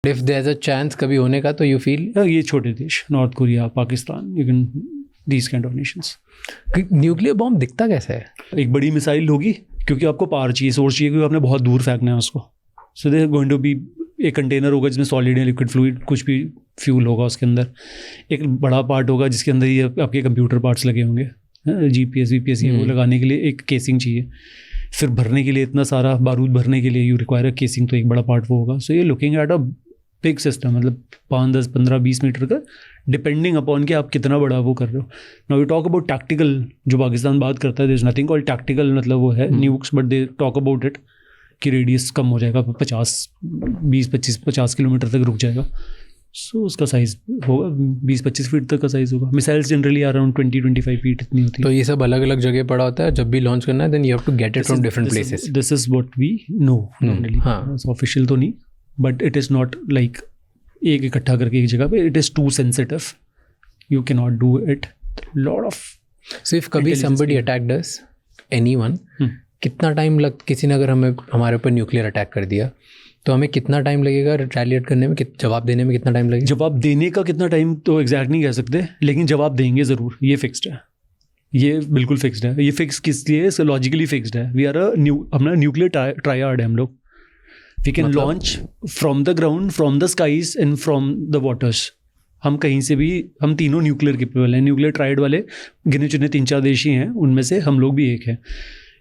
If there is a chance कभी होने का, तो यू फील ये छोटे देश, North Korea, Pakistan, you can these kind of nations. Nuclear bomb दिखता कैसा है? एक बड़ी मिसाइल होगी, क्योंकि आपको पावर चाहिए, सोर्स चाहिए, क्योंकि आपने बहुत दूर फेंकना है उसको। सो दे गोइंग टू बी, एक कंटेनर होगा जिसमें सॉलिड या लिक्विड फ्लूइड कुछ भी फ्यूल होगा उसके अंदर। एक बड़ा पार्ट होगा जिसके अंदर ये आपके कंप्यूटर पार्ट्स लगे होंगे, GPS VPS ये वो लगाने के लिए एक केसिंग चाहिए। फिर भरने के लिए इतना सारा बारूद भरने के लिए यू रिक्वायर अ केसिंग, तो एक बड़ा पार्ट वो होगा। सो ये looking at a big system, मतलब 5, 10, 15, 20 मीटर का, डिपेंडिंग अपॉन कि आप कितना बड़ा वो कर रहे हो। Now we talk about tactical, जो पाकिस्तान बात करता है, there is nothing called tactical, मतलब वो है nukes, but they talk about it कि रेडियस कम हो जाएगा, 50 किलोमीटर तक रुक जाएगा। सो उसका साइज होगा 20-25 फीट तक का साइज होगा। मिसाइल्स जनरली अराउंड 20-25 फीट इतनी होती है। तो ये सब अलग अलग जगह पड़ा होता है, जब भी लॉन्च करना है then you have to get it from different places. This is what we know generally. हाँ, ऑफिशियल तो नहीं, but it is not like एक इकट्ठा करके एक जगह पे, it is too sensitive, you can not do it. Lot of so if कभी समबडी अटैक्ड अस, एनीवन, कितना टाइम किसी ने अगर हमें हमारे ऊपर न्यूक्लियर अटैक कर दिया, तो हमें कितना टाइम लगेगा रिटेलिएट करने में, जवाब देने में कितना टाइम लगेगा? जवाब देने का कितना टाइम तो एग्जैक्ट नहीं कह सकते, लेकिन जवाब देंगे ज़रूर, ये फिक्स्ड है, ये बिल्कुल फिक्स्ड है। ये फिक्स किस लिए? लॉजिकली फिक्स्ड है। वी आर अपना न्यूक्लियर ट्रायड है हम लोग। We can launch from the ground, from the skies and from the waters. हम कहीं से भी, हम तीनों न्यूक्लियर केपेबल हैं। न्यूक्लियर ट्रायड वाले गिने चुने 3-4 देश ही हैं, उनमें से हम लोग भी एक हैं।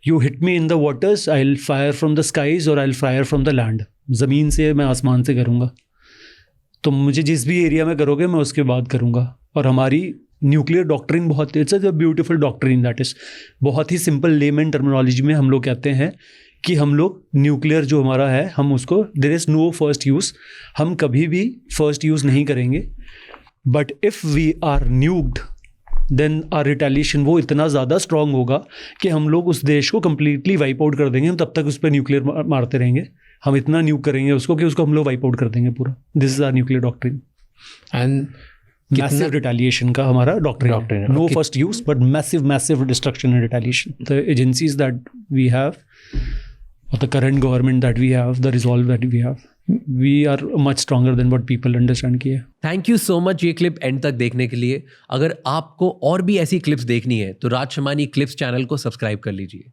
You hit me in the waters, I will fire from the skies और I will fire from the land. ज़मीन से, मैं आसमान से करूँगा। तो मुझे जिस भी एरिया में करोगे मैं उसके बाद करूँगा। और हमारी न्यूक्लियर डॉक्ट्रिन बहुत, it's a beautiful doctrine, that is बहुत ही सिंपल लेमन टर्मिनोलॉजी में हम लोग कहते हैं कि हम लोग न्यूक्लियर जो हमारा है, हम उसको, there is no first use, हम कभी भी फर्स्ट यूज़ नहीं करेंगे। But if we are nuked then our retaliation वो इतना ज़्यादा स्ट्रॉन्ग होगा कि हम लोग उस देश को कम्प्लीटली वाइप आउट कर देंगे। हम तब तक उस पर न्यूक्लियर मारते रहेंगे, हम इतना न्यूक करेंगे उसको कि उसको हम लोग वाइप आउट कर देंगे पूरा। This is our nuclear doctrine and massive retaliation का हमारा doctrine. No first use but massive destruction and retaliation. The agencies that we have और the current government that we have, the resolve that we have, we are much stronger than what people understand किए। Thank you so much ये clip end तक देखने के लिए। अगर आपको और भी ऐसी क्लिप्स देखनी है तो राज शमानी क्लिप्स चैनल को सब्सक्राइब कर लीजिए।